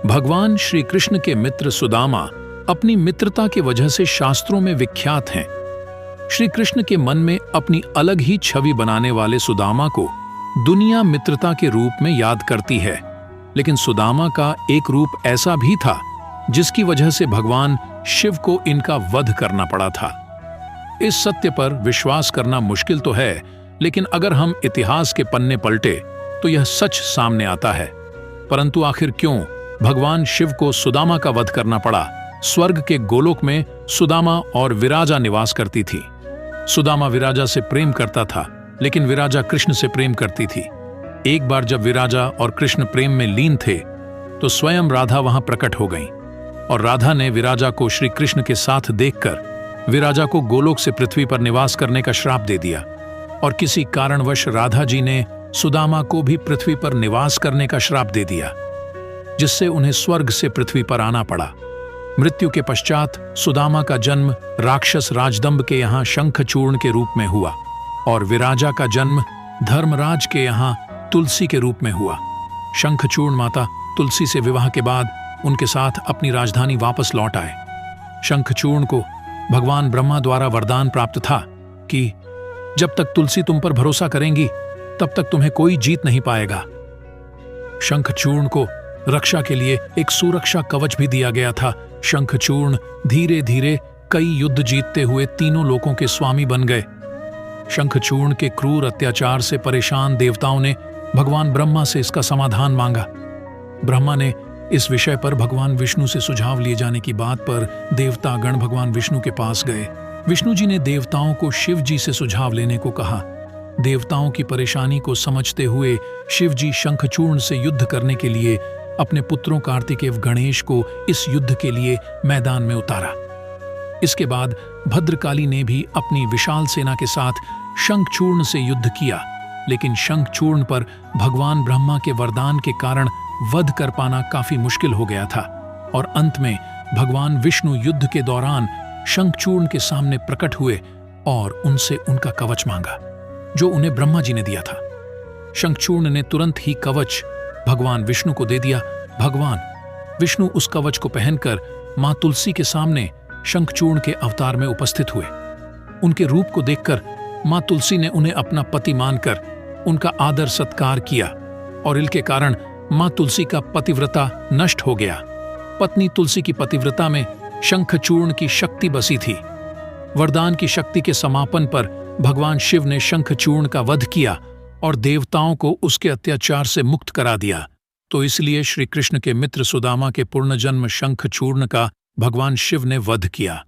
भगवान श्री कृष्ण के मित्र सुदामा अपनी मित्रता की वजह से शास्त्रों में विख्यात हैं। श्री कृष्ण के मन में अपनी अलग ही छवि बनाने वाले सुदामा को दुनिया मित्रता के रूप में याद करती है, लेकिन सुदामा का एक रूप ऐसा भी था जिसकी वजह से भगवान शिव को इनका वध करना पड़ा था। इस सत्य पर विश्वास करना मुश्किल तो है, लेकिन अगर हम इतिहास के पन्ने पलटे तो यह सच सामने आता है। परंतु आखिर क्यों भगवान शिव को सुदामा का वध करना पड़ा? स्वर्ग के गोलोक में सुदामा और विराजा निवास करती थी। सुदामा विराजा से प्रेम करता था, लेकिन विराजा कृष्ण से प्रेम करती थी। एक बार जब विराजा और कृष्ण प्रेम में लीन थे तो स्वयं राधा वहां प्रकट हो गईं, और राधा ने विराजा को श्री कृष्ण के साथ देखकर विराजा को गोलोक से पृथ्वी पर निवास करने का श्राप दे दिया, और किसी कारणवश राधा जी ने सुदामा को भी पृथ्वी पर निवास करने का श्राप दे दिया, जिससे उन्हें स्वर्ग से पृथ्वी पर आना पड़ा। मृत्यु के पश्चात सुदामा का जन्म राक्षस राजदंभ के यहाँ शंखचूर्ण के रूप में हुआ, और विराजा का जन्म धर्मराज के यहाँ तुलसी के रूप में हुआ। शंखचूर्ण माता तुलसी से विवाह के बाद उनके साथ अपनी राजधानी वापस लौट आए। शंखचूर्ण को भगवान ब्रह्मा द्वारा वरदान प्राप्त था कि जब तक तुलसी तुम पर भरोसा करेंगी तब तक तुम्हें कोई जीत नहीं पाएगा। शंखचूर्ण को रक्षा के लिए एक सुरक्षा कवच भी दिया गया था। शंखचूर्ण धीरे धीरे कई युद्ध जीतते हुए तीनों लोकों के स्वामी बन गए। शंखचूर्ण के क्रूर अत्याचार से परेशान देवताओं ने भगवान ब्रह्मा से इसका समाधान मांगा। ब्रह्मा ने इस विषय पर भगवान विष्णु से सुझाव लिए जाने की बात पर देवतागण भगवान विष्णु के पास गए। विष्णु जी ने देवताओं को शिव जी से सुझाव लेने को कहा। देवताओं की परेशानी को समझते हुए शिव जी शंखचूर्ण से युद्ध करने के लिए अपने पुत्रों कार्तिकेय गणेश को इस युद्ध के लिए मैदान में उतारा। इसके बाद भद्रकाली ने भी अपनी विशाल सेना के साथ शंखचूर्ण से युद्ध किया, लेकिन शंखचूर्ण पर भगवान ब्रह्मा के वरदान के कारण वध कर पाना काफी मुश्किल हो गया था, और अंत में भगवान विष्णु युद्ध के दौरान शंखचूर्ण के सामने प्रकट हुए और उनसे उनका कवच मांगा, जो उन्हें ब्रह्मा जी ने दिया था। शंखचूर्ण ने तुरंत ही कवच भगवान विष्णु को दे दिया। भगवान विष्णु उस कवच को पहनकर मां तुलसी के सामने शंखचूर्ण के अवतार में उपस्थित हुए। उनके रूप को देखकर मां तुलसी ने उन्हें अपना पति मानकर उनका आदर सत्कार किया, और इनके कारण मां तुलसी का पतिव्रता नष्ट हो गया। पत्नी तुलसी की पतिव्रता में शंखचूर्ण की शक्ति बसी थी। वरदान की शक्ति के समापन पर भगवान शिव ने शंखचूर्ण का वध किया और देवताओं को उसके अत्याचार से मुक्त करा दिया। तो इसलिए श्री कृष्ण के मित्र सुदामा के पुनर्जन्म शंखचूर्ण का भगवान शिव ने वध किया।